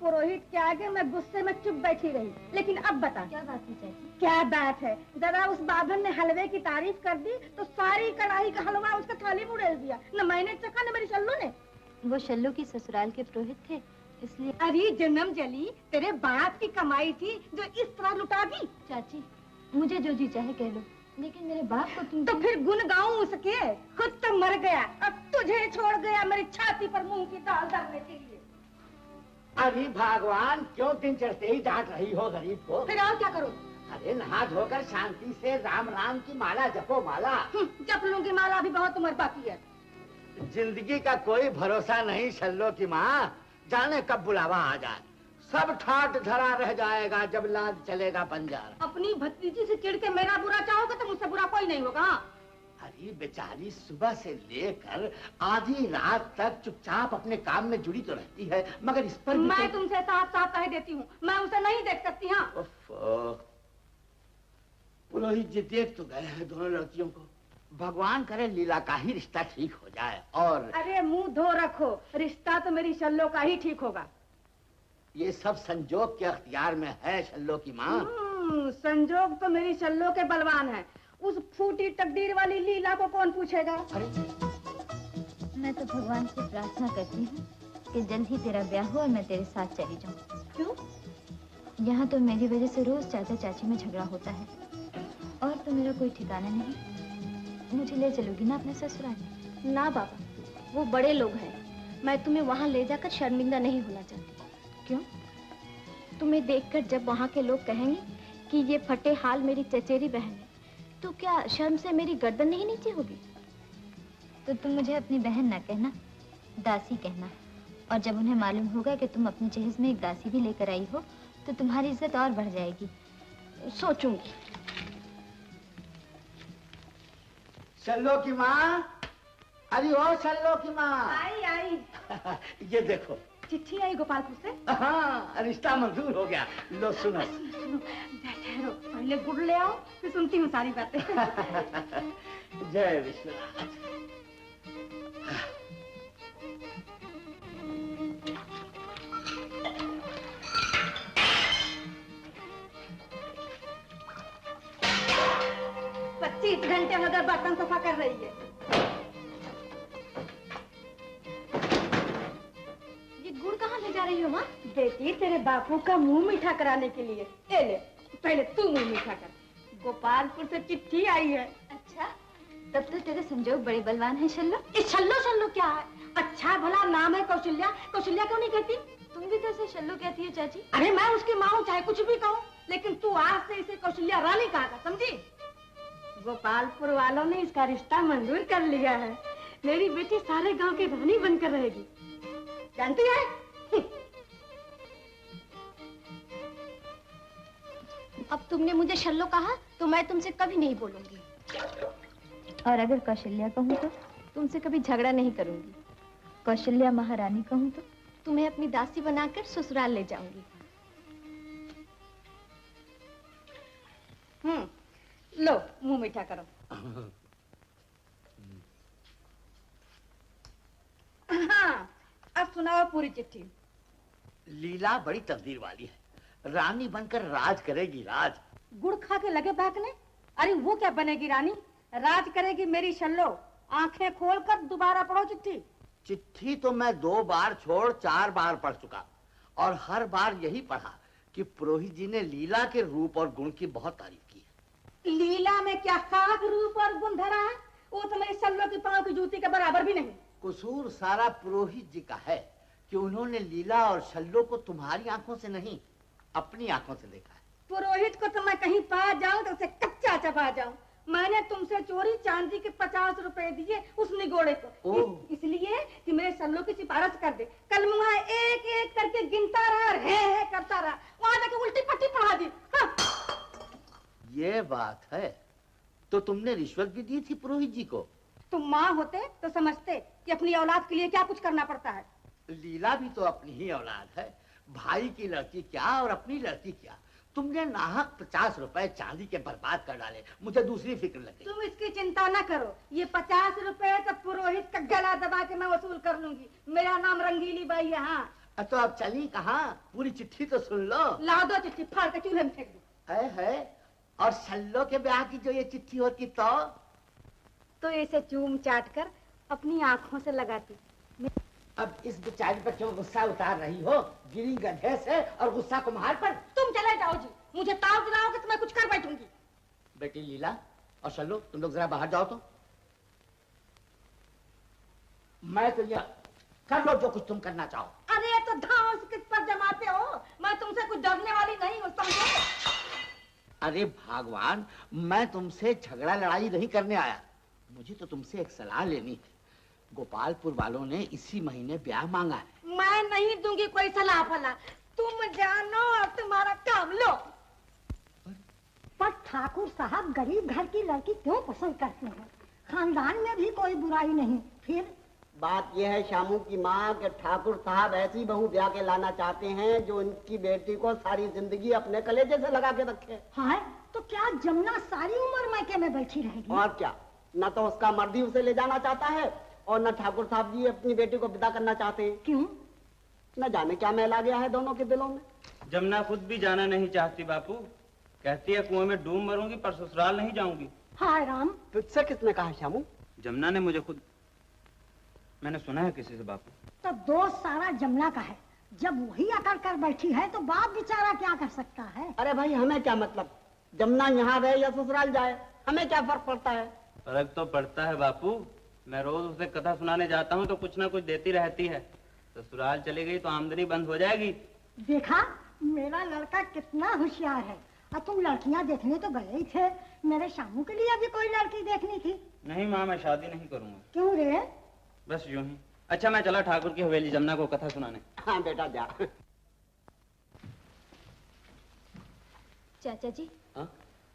पुरोहित के आगे मैं गुस्से में चुप बैठी रही। लेकिन अब बता, क्या बात है चाची? क्या बात है? जरा उस बाभन ने हलवे की तारीफ कर दी तो सारी कढ़ाई का हलवा उसका थाली में उड़ेल दिया। न मैंने चखा न मेरी शल्लू ने। वो शल्लू की ससुराल के पुरोहित थे, इसलिए। अरे जन्म जली, तेरे बाप की कमाई थी जो इस तरह लुटा दी। चाची, मुझे जो जी चाहे कह लो, लेकिन मेरे बाप को तुम। तो फिर गुन गाऊं उसके? खुद तो मर गया, अब तुझे छोड़ गया मेरी छाती पर मूंग की दाल डालने के लिए। अरे भगवान, क्यों दिन चढ़ते ही डांट रही हो गरीब को? फिर और क्या करूं? अरे नहा धोकर शांति से राम राम की माला जपो। माला जप लूंगी, माला अभी बहुत उम्र बाकी है। जिंदगी का कोई भरोसा नहीं शल्लो की माँ, जाने कब बुलावा आ जाए। सब ठाट धरा रह जाएगा जब लाद चलेगा बंजार। अपनी भतीजी से चिढ़ के मेरा बुरा चाहोगे तो मुझसे बुरा कोई नहीं होगा। अरे बेचारी सुबह से लेकर आधी रात तक चुपचाप अपने काम में जुड़ी तो रहती है, मगर इस पर मैं तुमसे साफ साफ कह देती हूँ, मैं उसे नहीं देख सकती। हाँ, पुरोहित जी देख तो गए हैं दोनों लड़कियों को। भगवान करे लीला का ही रिश्ता ठीक हो जाए। और अरे मुंह धो रखो, रिश्ता तो मेरी शल्लो का ही ठीक होगा। ये सब संजोग के अख्तियार में है शल्लो की माँ। संजोग तो मेरी शल्लो के बलवान है, उस फूटी तकदीर वाली लीला को कौन पूछेगा? मैं तो भगवान से प्रार्थना करती हूँ कि जल्द ही तेरा ब्याह हो और मैं तेरे साथ चली जाऊँ। क्यों? यहाँ तो मेरी वजह से रोज चाचा चाची में झगड़ा होता है, और तो मेरा कोई ठिकाना नहीं। मुझे ले चलोगी ना अपने ससुराल? ना बाबा, वो बड़े लोग हैं, मैं तुम्हें वहाँ ले जाकर शर्मिंदा नहीं होना चाहती। क्यों? तुम्हें देखकर जब वहाँ के लोग कहेंगे कि ये फटे हाल मेरी चचेरी बहन है, तो क्या शर्म से मेरी गर्दन नहीं नीचे होगी? तो तुम मुझे अपनी बहन ना कहना, दासी कहना। और जब उन्हें मालूम होगा कि तुम अपनी जहेज में एक दासी भी लेकर आई हो तो तुम्हारी इज्जत और बढ़ जाएगी। सोचूंगी। शल्लो की माँ, अरे ओ शल्लो की माँ। आई आई। ये देखो चिट्ठी आई गोपालपुर से। हाँ, रिश्ता मंजूर हो गया। लो सुनो। ठहरो, पहले गुड़ ले आओ, फिर सुनती हूँ सारी बातें। जय विश्वनाथ। पच्चीस घंटे हो गए बर्तन सफा कर रही है। ये गुड़ कहाँ ले जा रही हो माँ? बेटी, तेरे बापू का मुंह मीठा कराने के लिए। ए ले, पहले तू मुंह मीठा कर। गोपालपुर से चिट्ठी आई है। अच्छा, तब तो तेरे संजोग बड़े बलवान हैं शल्लो। ये शल्लो शल्लो क्या है? अच्छा भला नाम है कौशल्या, कौशल्या क्यों नहीं कहती? तुम भी तो इसे शल्लो कहती हो चाची। अरे मैं उसकी माँ हूँ, चाहे कुछ भी कहूँ, लेकिन तू आज से इसे कौशल्या रानी कहा था, समझी? गोपालपुर वालों ने इसका रिश्ता मंजूर कर लिया है। मेरी बेटी सारे गांव की रानी बनकर रहेगी, जानती है? अब तुमने मुझे शल्लो कहा तो मैं तुमसे कभी नहीं बोलूंगी। और अगर कौशल्या कहूँ तो? तुमसे कभी झगड़ा नहीं करूंगी। कौशल्या महारानी कहूँ तो? तुम्हें अपनी दासी बनाकर ससुराल ले जाऊंगी। लो मुंह मीठा करो। हाँ, अब सुनाओ पूरी चिट्ठी। लीला बड़ी तकदीर वाली है, रानी बनकर राज करेगी। राज गुड़ खा के लगे भागने। अरे वो क्या बनेगी रानी, राज करेगी मेरी शल्लो। आंखें खोलकर दोबारा पढ़ो चिट्ठी। चिट्ठी तो मैं 2 बार छोड़ 4 बार पढ़ चुका, और हर बार यही पढ़ा कि पुरोहित जी ने लीला के रूप और गुण की बहुत तारीफ की है। लीला में क्या खास रूप और गुण धरा है? वो तो मेरी शल्लो की पांव की जूती के बराबर भी नहीं। कसूर सारा पुरोहित जी का है कि उन्होंने लीला और शल्लो को तुम्हारी आंखों से नहीं, अपनी आंखों से देखा है। पुरोहित को तो मैं कहीं पा जाऊं तो उसे कच्चा चबा जाऊं। मैंने तुमसे चोरी चांदी के 50 रुपए दिए उस निगोड़े को, इसलिए कि मेरे शल्लो की सिफारिश कर दे। कल मैं वहाँ एक एक करके गिनता रहा और है करता रहा, वहां जाके उल्टी पट्टी पढ़ा दी। हाँ। ये बात है, तो तुमने रिश्वत भी दी थी पुरोहित जी को? तुम माँ होते तो समझते कि अपनी औलाद के लिए क्या कुछ करना पड़ता है। लीला भी तो अपनी ही औलाद है, भाई की लड़की क्या और अपनी लड़की क्या। तुमने नाहक 50 रुपए चांदी के बर्बाद कर डाले, मुझे दूसरी फिक्र लगी। तुम इसकी चिंता न करो, ये 50 रुपए तो पुरोहित का गला दबा के मैं वसूल कर लूंगी। मेरा नाम रंगीली बाई है। हाँ। तो अब चली कहाँ? पूरी चिट्ठी तो सुन लो। ला दो चिट्ठी, फाड़ के चूल्हे में फेंक दो। है और शल्लो के ब्याह की जो ये चिट्ठी होती तो इसे चूम चाट कर अपनी आंखों से लगाती। अब इस बेचारी पर क्यों गुस्सा उतार रही हो? गिरी गधे से और गुस्सा कुम्हार पर। तुम चले जाओ जी, मुझे ताव दिलाओगे तो मैं कुछ कर बैठूंगी। बेटी लीला और शल्लो, तुम लोग जरा बाहर जाओ तो। मैं तो ये कर लो जो कुछ तुम करना चाहो। अरे तो धांस किस पर जमाते हो? मैं तुमसे कुछ डरने वाली नहीं हूँ, समझे? अरे भगवान, मैं तुमसे झगड़ा लड़ाई नहीं करने आया। मुझे तो तुमसे एक सलाह लेनी है। गोपालपुर वालों ने इसी महीने ब्याह मांगा है। मैं नहीं दूंगी कोई सलाह फला, तुम जानो और तुम्हारा काम लो। पर ठाकुर साहब गरीब घर की लड़की क्यों पसंद करते हैं? खानदान में भी कोई बुराई नहीं। फिर बात यह है शामू की माँ कि ठाकुर साहब ऐसी बहू ब्याह के लाना चाहते हैं जो उनकी बेटी को सारी जिंदगी अपने कलेजे से लगा के रखे। हाँ, तो क्या जमुना सारी उम्र मैके में बैठी रहेगी? और क्या, न तो उसका मर्दी उसे ले जाना चाहता है और न ठाकुर साहब जी अपनी बेटी को विदा करना चाहते हैं। क्यों? न जाने क्या मैल आ गया है दोनों के दिलों में। जमुना खुद भी जाना नहीं चाहती बापू, कहती है कुएं में डूब मरूंगी पर ससुराल नहीं जाऊंगी। हाय राम, तुझसे किसने कहा शामू? जमुना ने मुझे खुद, मैंने सुना है किसी से बापू। तो दोस्त सारा जमुना का है। जब वही अकड़ कर बैठी है तो बाप बेचारा क्या कर सकता है? अरे भाई हमें क्या मतलब, जमुना यहाँ रहे या ससुराल जाए, हमें क्या फर्क पड़ता है? फर्क तो पड़ता है बापू, मैं रोज उसे कथा सुनाने जाता हूँ तो कुछ ना कुछ देती रहती है। ससुराल चली गई तो आमदनी बंद हो जाएगी। देखा, मेरा लड़का कितना होशियार है। और तुम लड़कियां देखने तो गए ही थे, मेरे शामू के लिए भी कोई लड़की देखनी थी। नहीं माँ, मैं शादी नहीं करूंगा। क्यों रे? बस यूं ही। अच्छा मैं चला ठाकुर की हवेली जमुना को कथा सुनाने। हाँ बेटा जा। चाचा जी, हाँ?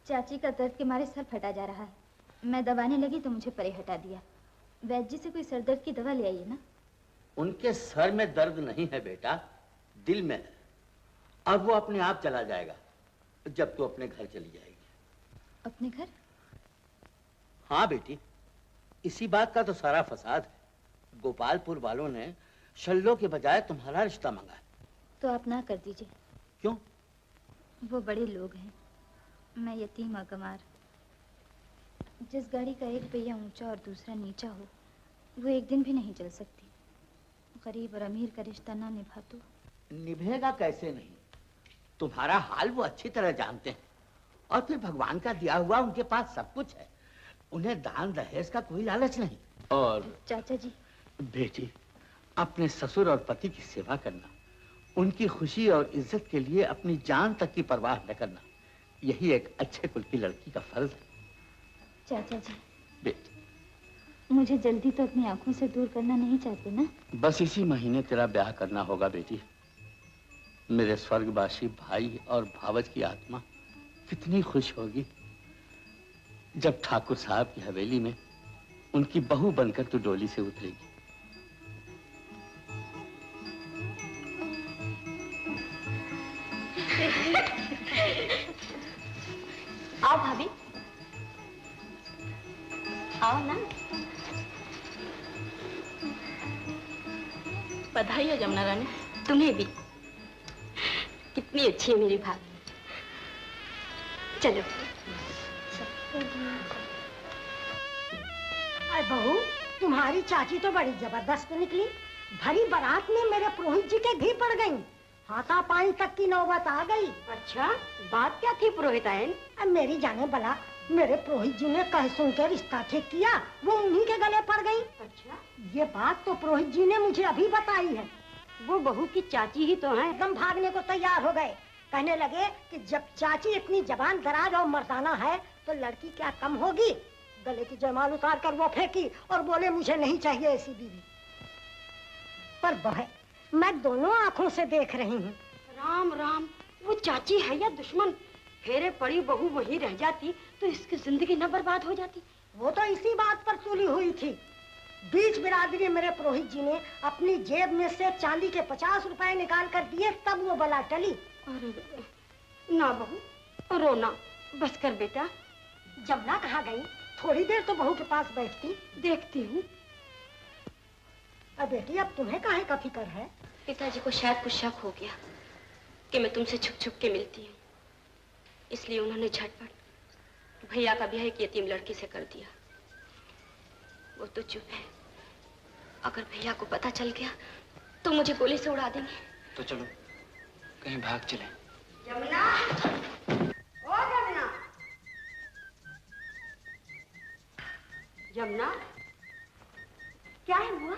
चाची का दर्द के मारे सर फटा जा रहा है। मैं दबाने लगी तो मुझे परे हटा दिया। वैद्य जी से कोई सर दर्द की दवा ले आइए ना। उनके सर में दर्द नहीं है बेटा, दिल में है। अब वो अपने आप चला जाएगा जब तू अपने घर चली जाएगी। अपने घर? हाँ बेटी, इसी बात का तो सारा फसाद है। गोपालपुर वालों ने शल्लो के बजाय तुम्हारा रिश्ता मांगा है। तो आप ना कर दीजिए। क्यों? वो बड़े लोग हैं, मैं यतीम और गंवार। जिस गाड़ी का एक पहिया ऊंचा और दूसरा नीचा हो, वो एक दिन भी नहीं चल सकती। गरीब और अमीर का रिश्ता ना निभा तो निभेगा कैसे नहीं? तुम्हारा हाल वो अच्छी तरह जानते हैं। और फिर भगवान का दिया हुआ उनके पास सब कुछ है। उन्हें दान दहेज का कोई लालच नहीं। और चाचा जी, बेटी, अपने ससुर और पति की सेवा करना, उनकी खुशी और इज्जत के लिए अपनी जान तक की परवाह न करना, यही एक अच्छे कुल की लड़की का फर्ज है। चाचा जी, बेटी, मुझे जल्दी तो अपनी आंखों से दूर करना नहीं चाहते ना? बस इसी महीने तेरा ब्याह करना होगा बेटी। मेरे स्वर्गवासी भाई और भावज की आत्मा कितनी खुश होगी जब ठाकुर साहब की हवेली में उनकी बहू बनकर तू डोली से उतरेगी। आओ भाभी, आओ ना। बधाई हो जमुना रानी। तुम्हें भी। कितनी अच्छी है मेरी भाभी। चलो। अरे बहू, तुम्हारी चाची तो बड़ी जबरदस्त निकली। भरी बारात में मेरे पुरोहित जी के भी पड़ गई। हाथापाई तक की नौबत आ गई। अच्छा, बात क्या थी पुरोहितायन? अब मेरी जाने भला, मेरे पुरोहित जी ने कह सुन के रिश्ता ठीक किया, वो उन्हीं के गले पड़ गई। अच्छा, ये बात तो पुरोहित जी ने मुझे अभी बताई है। वो बहू की चाची ही तो है। एकदम भागने को तैयार हो गए। कहने लगे कि जब चाची इतनी जबान दराज और मर्दाना है तो लड़की क्या कम होगी। गले की जयमाल उतार कर वो फेंकी और बोले मुझे नहीं चाहिए ऐसी बीवी। पर बहे, मैं दोनों आंखों से देख रही हूँ। राम राम, वो चाची है या दुश्मन? फेरे पड़ी बहू वहीं रह जाती तो इसकी जिंदगी न बर्बाद हो जाती। वो तो इसी बात पर तुली हुई थी। बीच बिरादरी मेरे पुरोहित जी ने अपनी जेब में से चांदी के 50 रुपए निकाल कर दिए, तब वो बला टली। अरे ना बहू, रोना बस कर बेटा। जमुना कहाँ गई? थोड़ी देर तो बहू के पास बैठती। देखती हूँ। अब बेटी, अब तुम्हें काहे का फिक्र है? पिताजी को शायद कुछ शक हो गया कि मैं तुमसे छुप छुप के मिलती हूँ, इसलिए उन्होंने झटपट भैया का ब्याह एक यतीम लड़की से कर दिया। वो तो चुप है, अगर भैया को पता चल गया तो मुझे गोली से उड़ा देंगे। तो चलो कहीं भाग चलें। यमुना, ओ यमुना, यमुना, क्या है बुआ?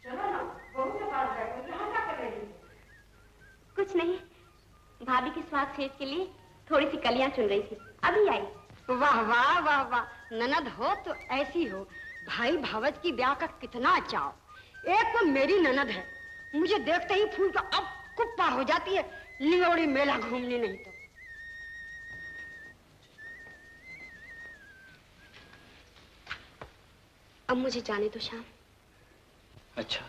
चलो ना, बहू के पास बैठो, यहाँ क्या कर रही हो? कुछ नहीं, भाभी के स्वाद सेहत के लिए थोड़ी सी कलियां चुन रही थी, अभी आई। वाह वाह वाह वाह, ननद हो तो ऐसी हो। भाई भावज की ब्याह का कितना चाव। एक तो मेरी ननद है, मुझे देखते ही फूल का अब कुप्पा हो जाती है, लिंगोड़ी मेला घूमने नहीं तो। अब मुझे जाने दो श्याम। अच्छा,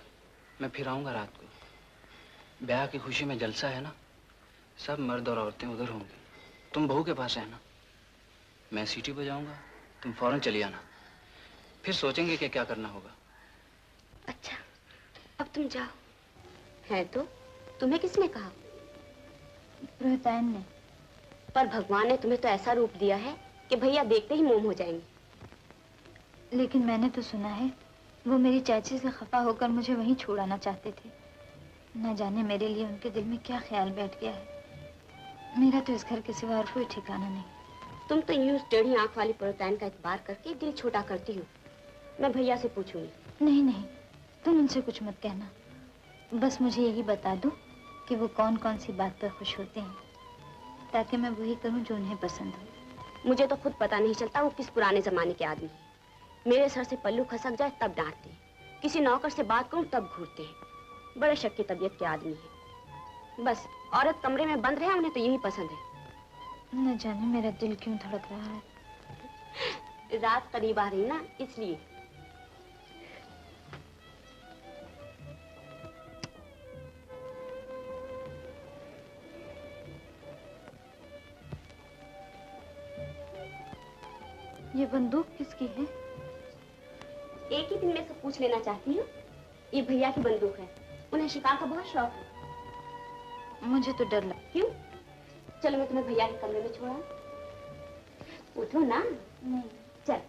मैं फिर आऊंगा रात को। ब्याह की खुशी में जलसा है ना, सब मर्द और औरतें उधर होंगे। तुम बहू के पास रहना, मैं सीटी बजाऊंगा, तुम फौरन चली आना। फिर सोचेंगे कि क्या करना होगा। अच्छा, अब तुम जाओ। है तो तुम्हें किसने कहा? रोहतान ने। पर भगवान ने तुम्हें तो ऐसा रूप दिया है कि भैया देखते ही मोम हो जाएंगे। लेकिन मैंने तो सुना है वो मेरी चाची से खफा होकर मुझे वहीं छोड़ाना चाहते थे। न जाने मेरे लिए उनके दिल में क्या ख्याल बैठ गया है। मेरा तो इस घर के सिवा और कोई ठिकाना नहीं। तुम तो यूं टेढ़ी आंख वाली पुरतैन का इतबार करके दिल छोटा करती हो। मैं भैया से पूछूंगी। नहीं नहीं, तुम उनसे कुछ मत कहना। बस मुझे यही बता दो कि वो कौन कौन सी बात पर खुश होते हैं, ताकि मैं वही करूं जो उन्हें पसंद हो। मुझे तो खुद पता नहीं चलता वो किस पुराने जमाने के आदमी हैं। मेरे सर से पल्लू खसक जाए तब डांटते हैं, किसी नौकर से बात करूं तब घूरते हैं। बड़े शक की तबीयत के आदमी हैं। बस औरत कमरे में बंद रहे, उन्हें तो यही पसंद है। न जाने मेरा दिल क्यों धड़क रहा है। रात करीब आ रही ना, इसलिए। ये बंदूक किसकी है? एक ही दिन में से पूछ लेना चाहती हूँ। ये भैया की बंदूक है, उन्हें शिकार का बहुत शौक है। मुझे तो डर लगा। क्यों? चलो मैं तुम्हें भैया के कमरे में छोड़ा। उठो ना। नहीं। चल।